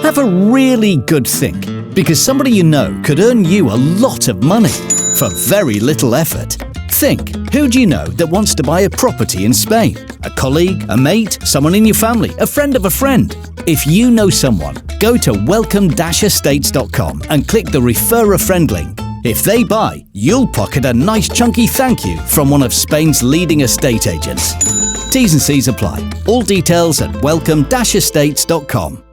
Have a really good think, because somebody you know could earn you a lot of money for very little effort. Think, who do you know that wants to buy a property in Spain? A colleague, a mate, someone in your family, a friend of a friend? If you know someone, go to welcome-estates.com and click the Refer a Friend link. If they buy, you'll pocket a nice chunky thank you from one of Spain's leading estate agents. T's and C's apply. All details at welcome-estates.com.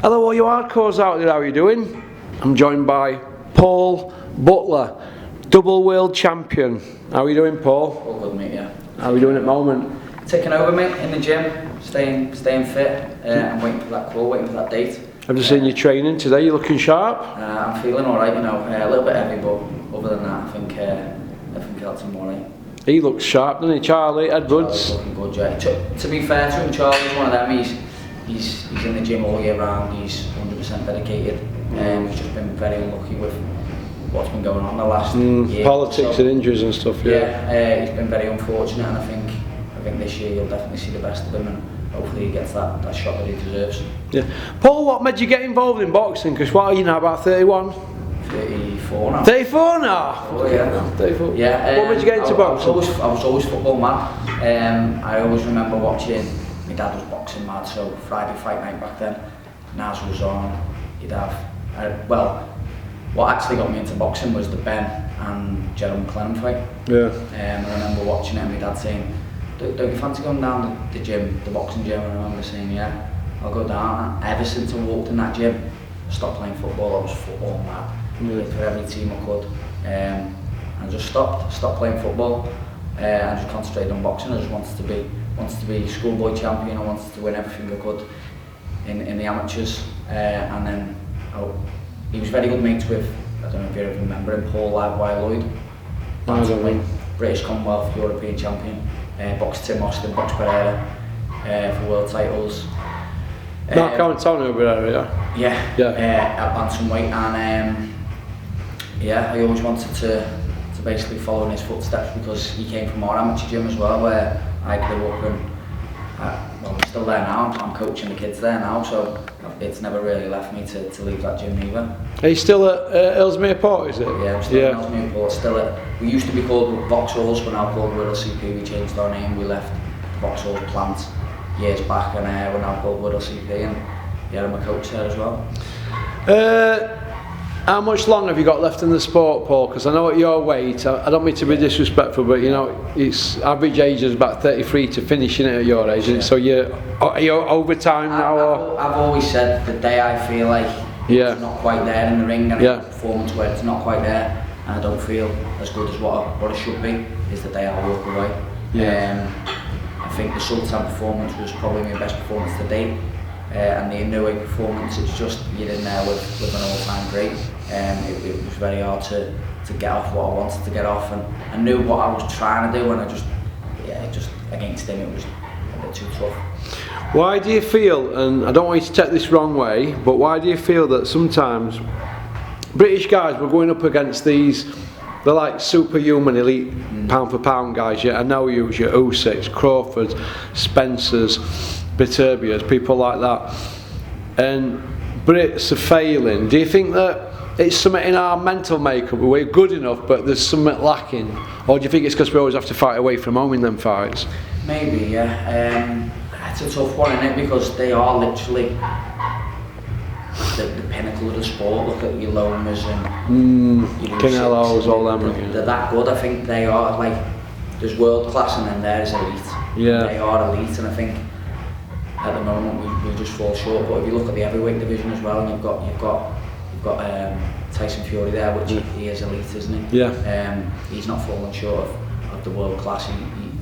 Hello all you hardcores out there, how are you doing? I'm joined by Paul Butler, double world champion. How are you doing, Paul? All good, mate, yeah. How are you doing at the moment? Taking over, mate, in the gym, staying fit, and waiting for that call, waiting for that date. I've just seen you training today, you're looking sharp. I'm feeling alright, you know, a little bit heavy, but other than that, I think that's alright. He looks sharp, doesn't he, Charlie Edwards? Charlie's looking good, yeah. To be fair to him, Charlie's one of them, he's in the gym all year round, he's 100% dedicated. He's just been very unlucky with what's been going on the last year. Politics and injuries and stuff, yeah. He's been very unfortunate, and I think this year you'll definitely see the best of him, and hopefully he gets that shot that he deserves. Yeah. Paul, what made you get involved in boxing? Because what are you now, about 31? 34 now. 34 now? Oh, yeah. 34. Yeah. What made you get into boxing? I was always football mad. I always remember watching, my dad was boxing mad, so Friday fight night back then, Naz was on, you'd have, what actually got me into boxing was the Ben and Gerald McLennan fight. Yeah. I remember watching it and my dad saying, don't you fancy going down the gym, the boxing gym? And I remember saying, yeah, I'll go down. And ever since I walked in that gym, I stopped playing football. I was football mad. Played for every team I could. And I just stopped playing football. And just concentrated on boxing. I just wanted to be schoolboy champion. I wanted to win everything I could in the amateurs. And then he was very good mates with, I don't know if you ever remember him, Paul Lloyd. British Commonwealth European champion. Boxed Tim Austin, boxed Pereira for world titles. Marco Antonio Pereira, yeah. At bantamweight, and I always wanted to basically follow in his footsteps, because he came from our amateur gym as well, where I grew up, and I'm still there now. I'm coaching the kids there now, so it's never really left me to leave that gym either. Are you still at Ellesmere Port, is it? Yeah, we're still at Ellesmere Port. We used to be called Vauxhalls, we're now called Wirral CP. We changed our name, we left the Vauxhalls plant years back, and we're now called Wirral CP, and I'm a coach there as well. How much longer have you got left in the sport, Paul? Because I know at your weight, I don't mean to be disrespectful, but you know, it's average age is about 33 to finishing it at your age, yeah. So are you over time now? I've always said the day I feel like it's not quite there in the ring, and performance where it's not quite there, and I don't feel as good as what I should be, is the day I walk away. I think the Sultan performance was probably my best performance to date. And the Inoue performance, it's just, you're in there with an all-time great. It was very hard to get off what I wanted to get off, and I knew what I was trying to do, and I just against him it was a bit too tough. Why do you feel, and I don't want you to take this wrong way, but why do you feel that sometimes British guys were going up against they're like superhuman elite pound for pound guys, I know you, your Usyks, Crawfords, Spencers, Beterbius, people like that, and Brits are failing. Do you think that it's something in our mental makeup, we're good enough but there's something lacking, or do you think it's because we always have to fight away from home in them fights? Maybe, yeah. It's a tough one, isn't it, because they are literally the pinnacle of the sport. Look at your Lomas and Canelos, all them. They're that good. I think they are, like, there's world class and then there's elite. Yeah. They are elite, and I think at the moment we just fall short. But if you look at the heavyweight division as well, and you've got Tyson Fury there, which he is elite, isn't he? Yeah. He's not falling short of the world class.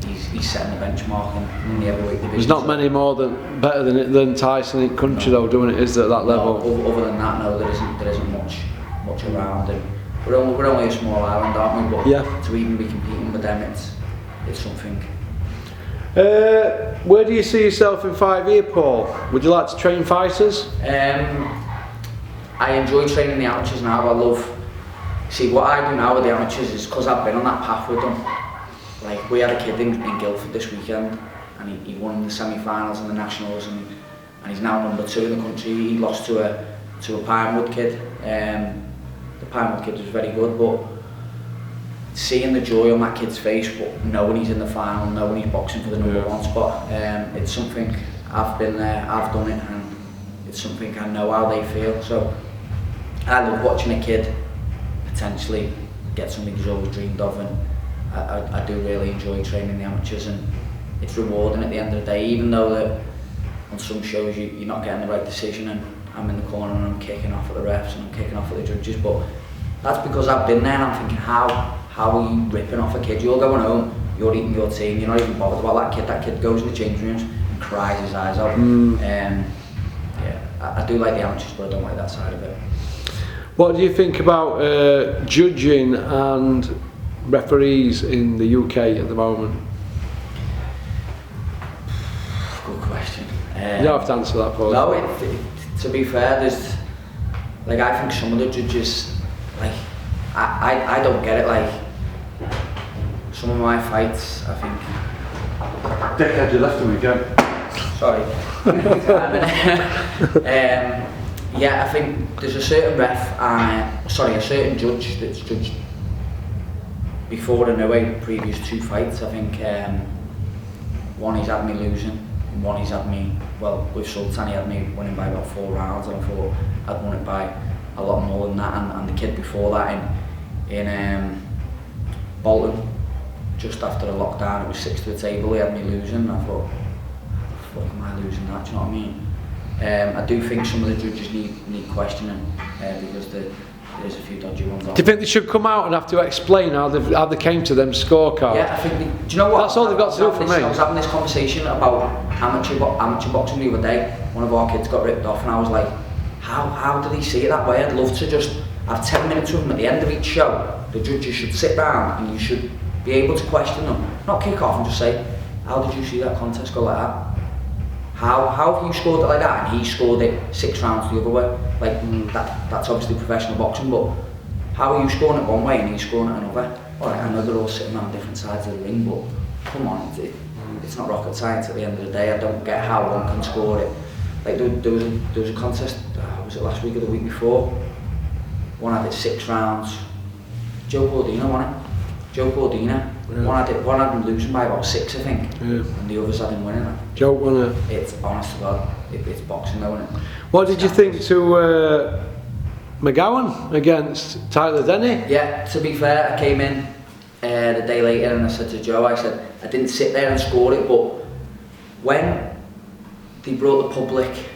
He's setting the benchmark in the heavyweight division. There's not many more better than Tyson in country though, doing it, is at that level? Other than that, no, there isn't much around, and we're only a small island, aren't we? But to even be competing with them, it's something. Where do you see yourself in 5 years, Paul? Would you like to train fighters? I enjoy training the amateurs now. See, what I do now with the amateurs is because I've been on that path with them. Like, we had a kid in Guildford this weekend, and he won the semi-finals and the nationals, and he's now number 2 in the country. He lost to a Pinewood kid. The Pinewood kid was very good, but seeing the joy on that kid's face, but knowing he's in the final, knowing he's boxing for the number 1 spot, it's something. I've been there, I've done it, and it's something I know how they feel. So I love watching a kid potentially get something he's always dreamed of, and I do really enjoy training the amateurs, and it's rewarding at the end of the day, even though that on some shows you're not getting the right decision, and I'm in the corner and I'm kicking off at the refs and I'm kicking off at the judges, but that's because I've been there and I'm thinking, how are you ripping off a kid? You're going home, you're eating your team, you're not even bothered about that kid goes in the changing rooms and cries his eyes out. I do like the amateurs, but I don't like that side of it. What do you think about judging and referees in the UK at the moment? Good question. You don't have to answer that, Paul. No, to be fair, there's, like, I think some of the judges, like, I don't get it, like, some of my fights, I think... Dickhead, you left him again. Sorry. Yeah, I think there's a certain ref and a certain judge that's judged before and away previous 2 fights. I think one he's had me losing, and one he's had me, well, with Sultan he had me winning by about 4 rounds, and I thought I'd won it by a lot more than that, and the kid before that in Bolton, just after the lockdown, it was 6 to the table, he had me losing, and I thought, fuck am I losing that, do you know what I mean? I do think some of the judges need questioning, because there's a few dodgy ones on. Do you think they should come out and have to explain how they came to them scorecard? Yeah, I think do you know what? That's all they've got to do for me. I was having this conversation about amateur boxing the other day. One of our kids got ripped off, and I was like, how did he see it that way? I'd love to just have 10 minutes with them at the end of each show. The judges should sit down and you should be able to question them, not kick off and just say, how did you see that contest go like that? How have you scored it like that? And he scored it 6 rounds the other way. Like, that's obviously professional boxing, but how are you scoring it one way and he's scoring it another? Alright, I know they're all sitting on different sides of the ring, but come on, it's not rocket science at the end of the day. I don't get how one can score it. Like, there was a contest, was it last week or the week before? One had it 6 rounds. Joe Cordina won it. Joe Cordina. Yeah. One had him losing by about 6, I think, and the others had him winning it. Joe won it. It's honest to God, it's boxing though, isn't it? What did you think to McGowan against Tyler Denny? Yeah, to be fair, I came in the day later and I said to Joe, I said, I didn't sit there and score it, but when they brought the public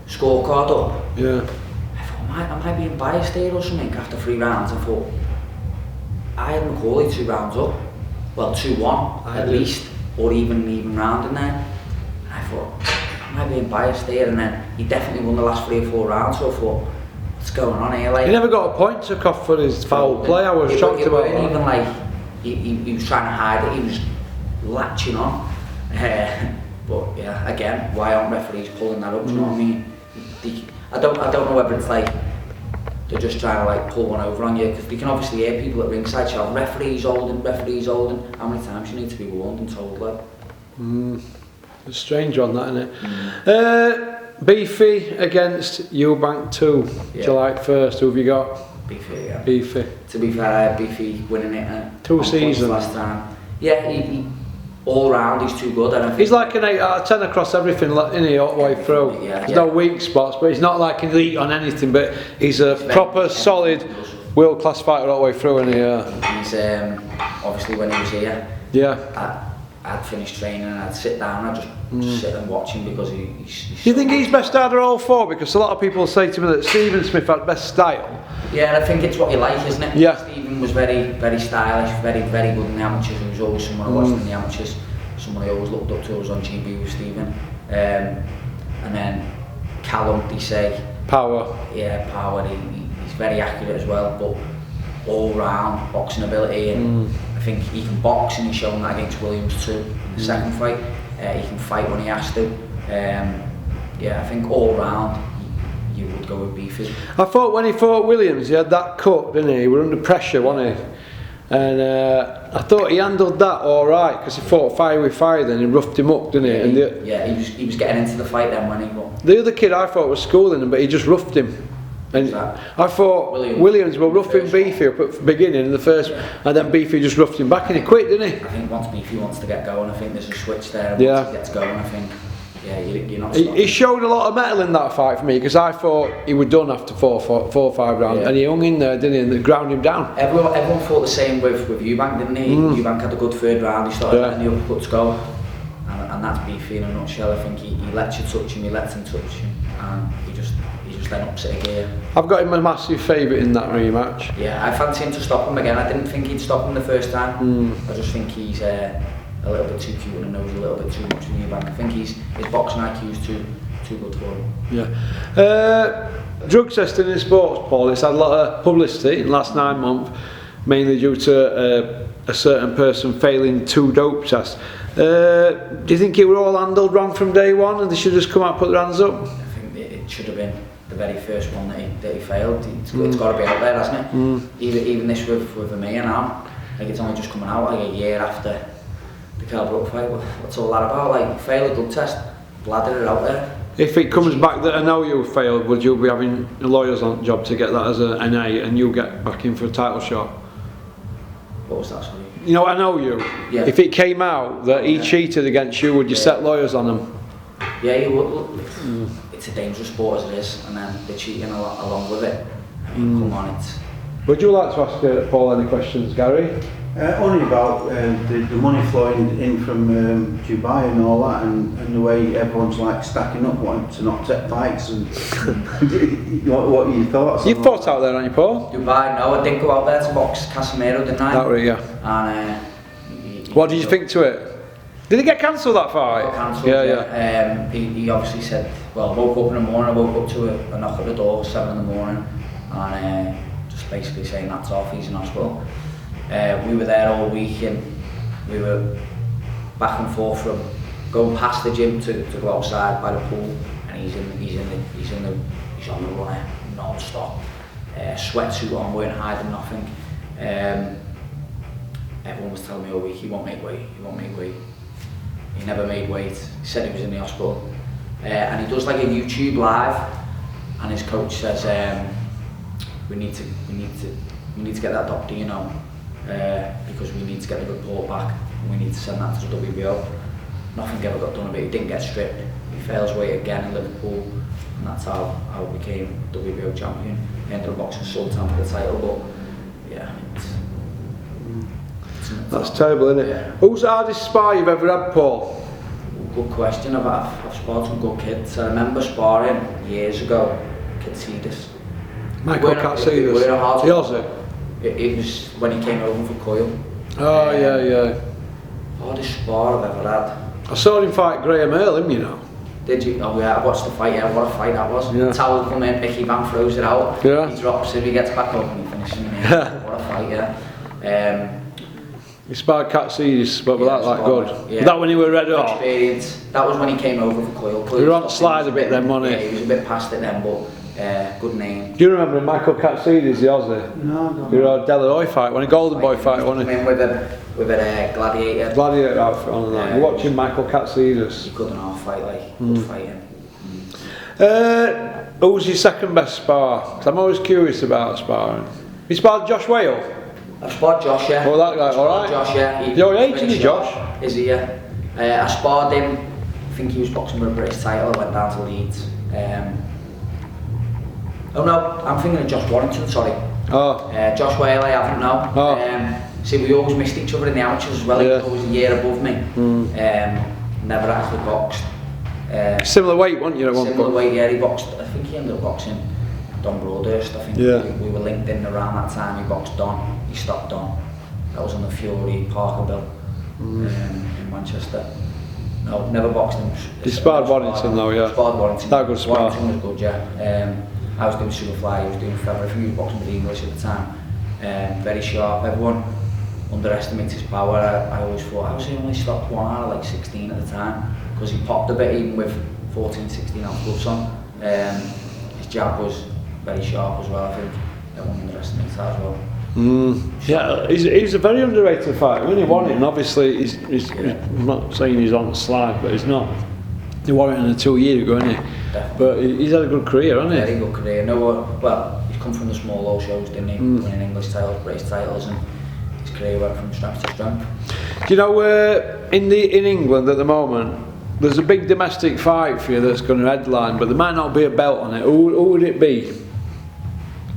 scorecard up, I thought, am I being biased here or something after 3 rounds? I thought, I had Macaulay 2 rounds up, well 2-1 at least, or even round in there. And I thought, am I being biased here? And then he definitely won the last 3 or 4 rounds, so I thought, what's going on here? Like, he never got a point took off for his foul play. I was shocked about that. Even like he was trying to hide it, he was latching on. But yeah, again, why aren't referees pulling that up? Do you know what I mean? I don't know whether it's like they're just trying to like pull one over on you, because you can obviously hear people at ringside shout, referees holding. How many times you need to be warned and told, like? It's a strange one, that, isn't it? Beefy against Eubank 2, July 1st. Who have you got? Beefy, yeah. Beefy. To be fair, I had Beefy winning it 2 seasons last time. Yeah, he all round he's too good. And he's like an 8 out of 10 across everything, isn't he, all the way through? There's no weak spots, but he's not like an elite on anything, but he's a proper, solid, world-class fighter all the way through, isn't he? He's, obviously when he was here, I'd finish training and I'd sit down and I'd just sit and watch him, because he's Do you think he's best out of all 4? Because a lot of people say to me that Stephen Smith had best style. Yeah, I think it's what you like, isn't it? Yeah. Stephen was very, very stylish, very, very good in the amateurs. He was always someone I watched in the amateurs. Someone I always looked up to was on GB with Stephen. And then Callum, they say. Power. Yeah, power. He's very accurate as well, but all round boxing ability, and I think he can box, and he's shown that against Williams too in the second fight. He can fight when he has to. Yeah, I think all round you would go with Beefy. I thought when he fought Williams, he had that cut, didn't he? He was under pressure, wasn't he? And I thought he handled that all right because he fought fire with fire. Then he roughed him up, didn't he? Yeah, And he was getting into the fight then when he won. the other kid I thought was schooling him, but he just roughed him. And I thought Williams were roughing Beefy up at the beginning in the first, and then Beefy just roughed him back and he quit, didn't he? I think once Beefy wants to get going, I think there's a switch there. And once he gets going, I think, yeah, you're not stopping. He showed a lot of mettle in that fight for me because I thought he was done after four or five rounds, and he hung in there, didn't he? And they ground him down. Everyone thought the same with Eubank, didn't he? Eubank had a good third round. He started letting the uppercuts go, and that's Beefy in a nutshell. I think he lets you touch him, he lets him touch him, and he just then ups it a gear. I've got him a massive favourite in that rematch. Yeah, I fancy him to stop him again. I didn't think he'd stop him the first time. I just think he's a little bit too cute and knows a little bit too much of Eubank. I think his boxing IQ is too good for him. Yeah. Drug testing in sports, Paul, it's had a lot of publicity in the last 9 months, mainly due to a certain person failing 2 dope tests. Do you think it were all handled wrong from day one and they should just come out and put their hands up? I think it should have been the very first one that he failed. It's got to be out there, hasn't it? Even this with Amir now, like it's only just coming out like a year after the Kelbrook fight. What's all that about? Like, fail a blood test, bladder it out there. If it comes back that I know you failed, would you be having lawyers on job to get that as an A and you get back in for a title shot? What was that, sorry? You know, I know you. Yeah. If it came out that he cheated against you, would you set lawyers on him? Yeah, you would. Look, it's a dangerous sport as it is, and then they're cheating along with it. I mean, come on, it's... Would you like to ask Paul any questions, Gary? Only about the money flowing in from Dubai and all that, and the way everyone's like stacking up wanting to not take fights. And what are your thoughts? You fought out there, haven't you, Paul? Dubai, no, I did go out there to box Casemiro, didn't I? That right, yeah. And what did you think to it? Did it get cancelled that fight? Cancelled, yeah. He obviously said, well, I woke up in the morning, I woke up to a knock at the door, 7 in the morning, and just basically saying that's off, he's in hospital. We were there all week and we were back and forth from going past the gym to go outside by the pool, and he's on the run non-stop. Sweatsuit on, weren't hiding nothing. Everyone was telling me all week he won't make weight. He never made weight. He said he was in the hospital, and he does like a YouTube live, and his coach says we need to get that doctor, you know. Because we need to get the report back and we need to send that to the WBO. Nothing ever got done of it. He didn't get stripped. He fails weight again in Liverpool, and that's how he became WBO champion. He ended up boxing Sultan for the title, but yeah, that's terrible, isn't it? Yeah. Who's the hardest spar you've ever had, Paul? Good question. I've sparred some good kids. I remember sparring years ago, Katsidis. Michael Katsidis. The Aussie. It was when he came over for Coyle. Oh, yeah. Hardest spar I've ever had. I saw him fight Graham Earl, him, you know. Did you? Oh yeah, I watched the fight, yeah, what a fight that was. Yeah. Towel come in, Mickey Van throws it out, yeah. He drops it, he gets back up and he finishes him. What a fight, yeah. He sparred Katsidis, but yeah, that like good. Yeah. That when he were red hot? Experience. That was when he came over for Coyle. He were on the slide a bit then, wasn't he? Yeah, he was a bit past it then, but good name. Do you remember Michael Katsidis, the Aussie? No. You were a Delanoy fight, when a Golden Boy fight, wasn't he? With a gladiator. Gladiator outfit on that. You're watching Michael Katsidis. He couldn't half fight, like, good fighting. Who's your second best spar? Because I'm always curious about sparring. You sparred Josh Whale? I've sparred Josh, yeah. Oh, that guy, alright. Josh, yeah. Your age, isn't he, Josh? Is he, yeah. I sparred him, I think he was boxing for a British title, I went down to Leeds. Oh no, I'm thinking of Josh Warrington, sorry. Oh. Josh Whale, I haven't now. Oh. See, we always missed each other in the amateurs as well, he was always a year above me. Never actually boxed. Similar weight, weren't you, at one point? Similar weight, yeah, he boxed, I think he ended up boxing Don Broadhurst, I think we were linked in around that time, he boxed Don, he stopped Don. That was on the Fury Parker bill in Manchester. No, never boxed him. You sparred Warrington though, yeah? Sparred Warrington. That good spar. Warrington was good, yeah. I was doing Superfly, he was doing Feather, I think he was boxing with English at the time. Very sharp, everyone underestimates his power. I always thought, I was only stopped 1 out of like 16 at the time, because he popped a bit even with 14, 16 ounce gloves on. His jab was very sharp as well, I think. Everyone underestimates that as well. Yeah, he's a very underrated fighter. When he won it, and obviously I'm not saying he's on the slide, but he's not. He won it in 2 years ago, isn't he? Definitely. But he's had a good career, hasn't he? Very good career. No, well, he's come from the small low shows, didn't he? Winning English titles, British titles, and his career went from strength to strength. Do you know in England at the moment, there's a big domestic fight for you that's going to headline, but there might not be a belt on it. Who would it be?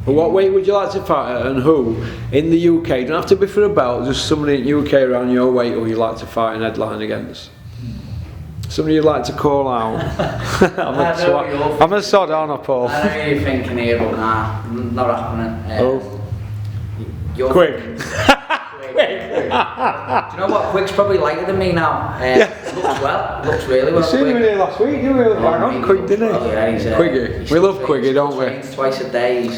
What weight would you like to fight at, and who in the UK? You don't have to be for a belt, just somebody in the UK around your weight who you like to fight and headline against. Somebody you'd like to call out. I'm a sod, aren't I, Paul? I know you're thinking here, but nah, not happening. Quick. Quick. Do you know what? Quick's probably lighter than me now. Looks well. Looks really well. You seen him in here last week, didn't we? On Quick, didn't he? Well, yeah, he's, Quiggy. We love Quiggy, don't we? Trains twice a day.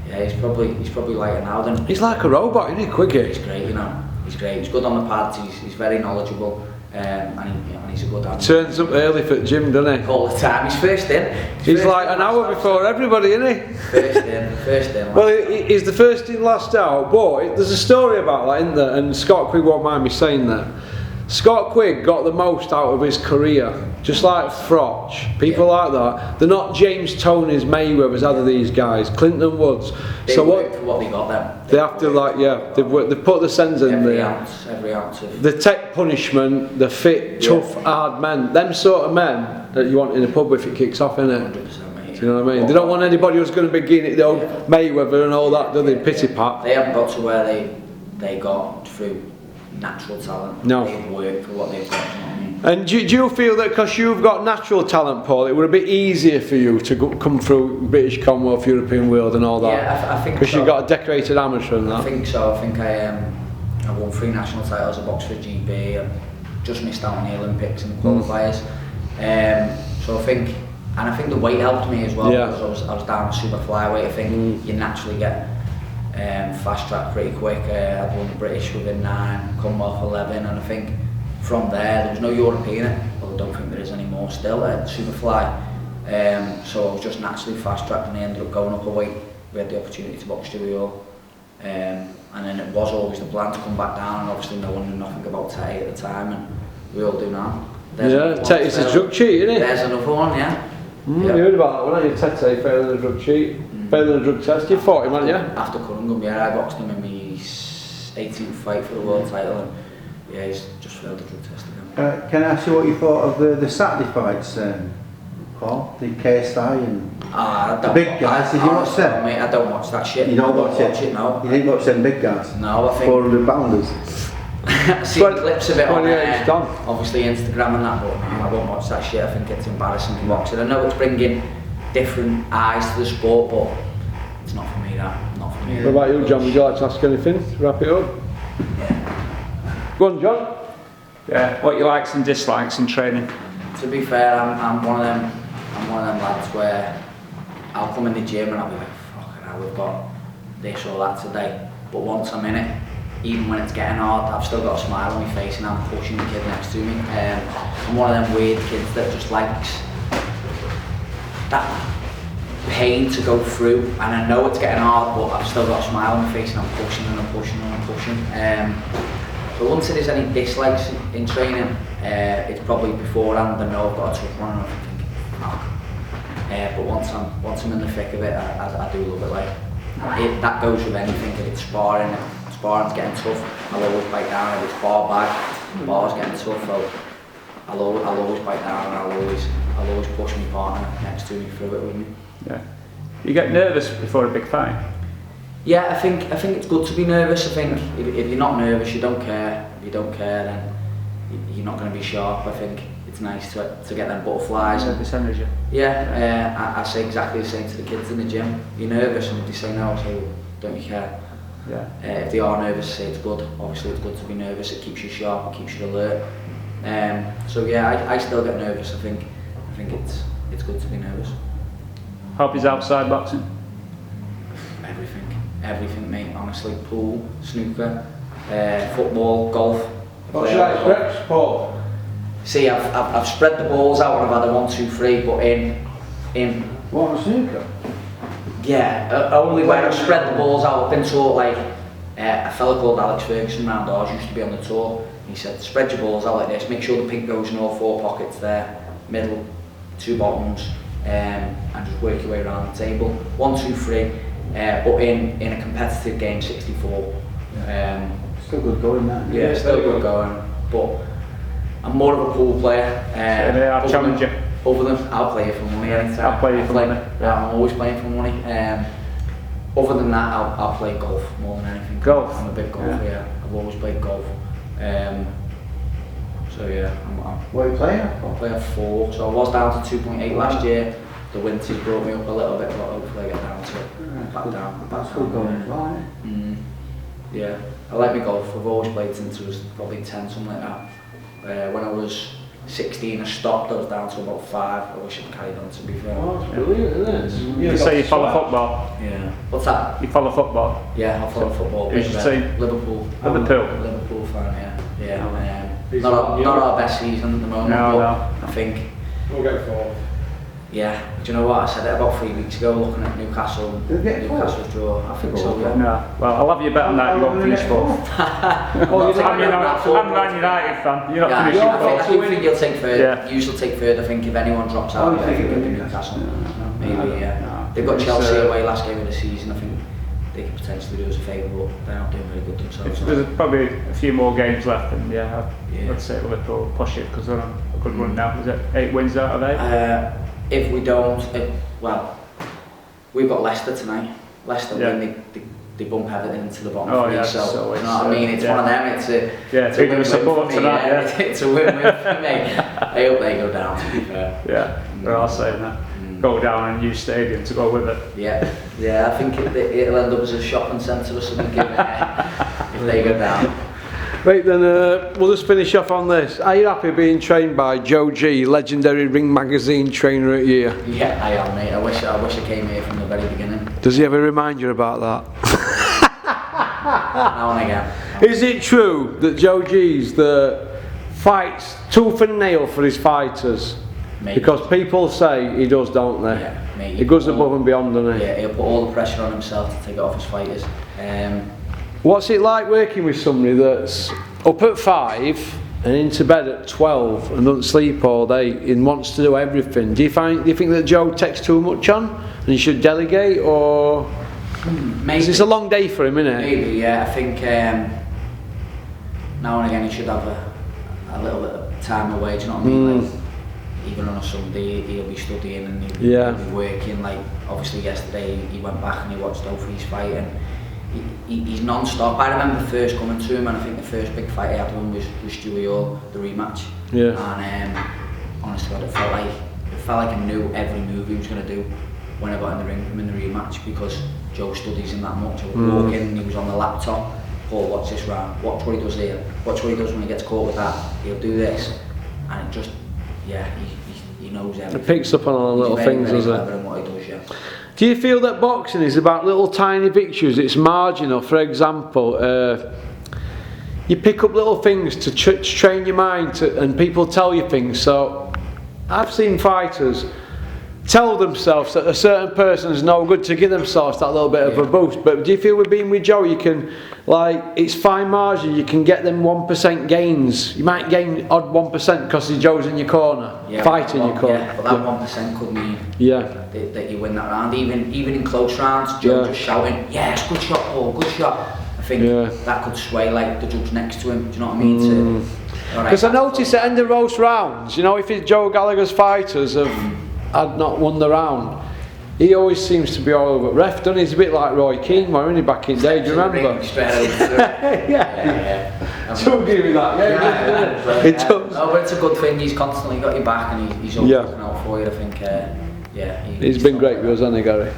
He's probably lighter now than. He's like a robot, isn't he, Quiggy? He's great, you know. He's great. He's good on the pads. He's very knowledgeable. And he's a good athlete. Turns up early for the gym, doesn't he? All the time. He's first in. He's like an hour before everybody, isn't he? First in. Well, he's the first in, last out, but there's a story about that, isn't there? And Scott Quigg won't mind me saying that. Scott Quigg got the most out of his career, just like Froch, people like that. They're not James Toney's, Mayweather's, either these guys, Clinton Woods. They work for what they got them. They have to they've put the sense in there. Every ounce of. They take punishment, they're fit, tough, hard men. Them sort of men that you want in a pub if it kicks off, innit? 100%, mate. Do you know what I mean? They don't want anybody who's going to begin it, the old Mayweather and all that, do they? Pity pat. They haven't got to where they got through natural talent. No. They've worked for what they've got, you know what I mean? And do you feel that because you've got natural talent, Paul, it would be easier for you to come through British, Commonwealth, European world and all that? Yeah, I think because so. you've got a decorated amateur and that. I think so. I think I won 3 national titles. I boxed for GB. I just missed out on the Olympics and the qualifiers. So I think the weight helped me as well, because I was down at super flyweight. I think you naturally get fast track pretty quick. I'd won the British within 9, Commonwealth 11, and I think from there was no European, although I don't think there is anymore still at Superfly. So I was just naturally fast tracked, and I ended up going up a weight. We had the opportunity to box Stewie Hall, and then it was always the plan to come back down, and obviously no one knew nothing about Teddy at the time, and we all do now. Teddy's a drug cheat, isn't he? There's another one, yeah. You heard about that one, haven't you? Teddy failing a drug cheat, failing a drug test. You fought him, hadn't you? After Cunningham, yeah, I boxed him in my 18th fight for the world title, and yeah, he's just failed the drug test again. Can I ask you what you thought of the Saturday fights, Paul? The KSI and the big guys? Did you watch them? Mate, I don't watch that shit. You don't watch it? No. You didn't watch them big guys? No, I think. 400 pounders. I've seen clips of it on obviously Instagram and that, but I won't watch that shit. I think it's embarrassing to boxing. I know it's bringing different eyes to the sport, but it's not for me, that. Not for me. What about you, John? Would you like to ask anything to wrap it up? Yeah. Go on, John. Yeah. What your likes and dislikes in training? To be fair, I'm one of them. I'm one of them lads where I'll come in the gym and I'll be like, fucking hell, we've got this or that today. But once I'm in it, even when it's getting hard, I've still got a smile on my face and I'm pushing the kid next to me. I'm one of them weird kids that just likes that pain to go through, and I know it's getting hard, but I've still got a smile on my face and I'm pushing and I'm pushing and I'm pushing. So once there's any dislikes in training, it's probably beforehand. I know I've got a tough one and I'm thinking, fuck. But once I'm in the thick of it, I do love it. That goes with anything. If it's sparring's getting tough, I'll always bite down. If it's bar bag, the bar's getting tough, I'll always bite down, and I'll always push my partner next to me through it with me. Yeah. You get nervous before a big fight? Yeah, I think it's good to be nervous. I think if you're not nervous, you don't care. If you don't care, then you're not going to be sharp. I think it's nice to get them butterflies. Percentage. Yeah, I say exactly the same to the kids in the gym. You're nervous, and if they say no, I say, well, don't you care? Yeah. If they are nervous, I say it's good. Obviously, it's good to be nervous. It keeps you sharp. It keeps you alert. So yeah, I still get nervous. I think it's good to be nervous. Hobbies outside boxing? Everything, mate. Honestly, pool, snooker, football, golf. What's your reps, Paul? See, I've spread the balls out and I've had a 1, 2, 3, but in. What, a snooker? Yeah, only where I've spread the balls out. I've been taught like a fella called Alex Ferguson round ours used to be on the tour. He said, spread your balls out like this, make sure the pink goes in all 4 pockets there, middle, 2 bottoms, and just work your way around the table. 1, 2, 3, but in a competitive game, 64. Still good going, that. Yeah, still good going, but I'm more of a pool player. I'll challenge you. Other than, I'll play you for money anytime. I'll play you for money. Yeah, I'm always playing for money. Other than that, I'll play golf more than anything. Golf? I'm a big golfer, yeah. I've always played golf. So yeah, What are you playing? I play at 4, so I was down to 2.8 last year. The winters brought me up a little bit, but hopefully I get down to back down. That's good going as well, isn't it? Yeah, I like my golf. I've always played since I was probably 10, something like that. When I was 16, I stopped. I was down to about 5. I wish I'd carried on, to be fair. Oh, that's brilliant, isn't it? You say you follow football? Yeah. What's that? You follow football? Yeah, I follow football. Who's your team? Liverpool. Liverpool Fan, yeah. Yeah. Not our best season at the moment, No. I think. We'll get 4th. Yeah. Do you know what? I said it about 3 weeks ago, looking at Newcastle's draw. I think so. Yeah. No. Well, I'll have you bet on that. You won't finish 4th. I'm a Man United fan. You're not finishing 4th. I do think you'll take third. Yeah. You shall take third. I think if anyone drops out, I think it'll be Newcastle. Maybe, yeah. They've got Chelsea away last game of the season. I think they could potentially do us a favour, but they're not doing very good themselves. There's probably a few more games left, and I'd say Liverpool push it because they're on a good run now. Is it 8 wins out of 8? If we don't, well, we've got Leicester tonight. Leicester win, they bump Everton into the bottom 3, so you know what I mean? It's one of them. It's a win-win support for me. It's a win-win for me. I hope they go down, to be fair. Yeah, we're all saying that. Go down and use stadium to go with it. Yeah, I think it'll end up as a shopping centre or something if they go down. Right then, we'll just finish off on this. Are you happy being trained by Joe G, legendary Ring Magazine trainer at year? Yeah, I am, mate. I wish I came here from the very beginning. Does he ever remind you about that? Now and again. Is it true that Joe G's fights tooth and nail for his fighters? Maybe. Because people say he does, don't they? Yeah, mate. He goes above and beyond, doesn't he? Yeah, he'll put all the pressure on himself to take it off his fighters. What's it like working with somebody that's up at 5 and into bed at 12 and doesn't sleep all day and wants to do everything? Do you think that Joe takes too much on and he should delegate, or? Maybe. It's a long day for him, isn't it? Maybe, yeah. I think now and again he should have a little bit of time away. Do you know what I mean? Like, even on a Sunday, he'll be studying and he'll be working. Like, obviously yesterday he went back and he watched Ophi's fight, and he's non-stop. I remember first coming to him, and I think the first big fight I had with him was Stewie Hall, the rematch. Yeah. And honestly, it felt like I knew every move he was going to do when I got in the ring with him in the rematch, because Joe studies him that much. I would walk in and he was on the laptop. Paul, watch this round. Watch what he does here. Watch what he does when he gets caught with that. He'll do this, and it just, he knows everything. It picks up on all the little things, doesn't it? What he does, yeah. Do you feel that boxing is about little tiny victories? It's marginal. For example, you pick up little things to train your mind, and people tell you things. So I've seen fighters tell themselves that a certain person is no good to give themselves that little bit of a boost. But do you feel with being with Joe, you can, like, it's fine margin, you can get them 1% gains. You might gain odd 1% because Joe's in your corner, fighting your corner. Yeah, but that 1% could mean that you win that round. Even in close rounds, Joe just shouting, yes, good shot, Paul, good shot. I think that could sway like the judge next to him. Do you know what I mean? Because I noticed at end of most rounds, you know, if it's Joe Gallagher's fighters had not won the round, he always seems to be all over ref, doesn't he? He's a bit like Roy Keane, wasn't he, back in the day, do you remember? Yeah. So give me that. Yeah. It does. No, but it's a good thing, he's constantly got your back, and he's always looking out for you, I think. He's been great with us, hasn't he, Gary?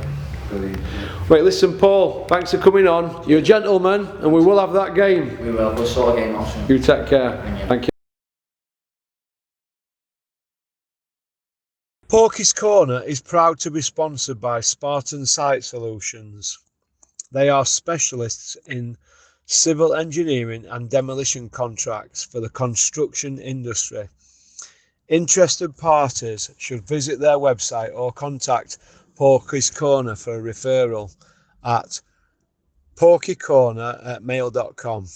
Brilliant. Right, listen, Paul, thanks for coming on. You're a gentleman, and we will have that game. We will. We'll sort a game out soon. You take care. Thank you. Porky's Corner is proud to be sponsored by Spartan Site Solutions. They are specialists in civil engineering and demolition contracts for the construction industry. Interested parties should visit their website or contact Porky's Corner for a referral at porkycorner@mail.com.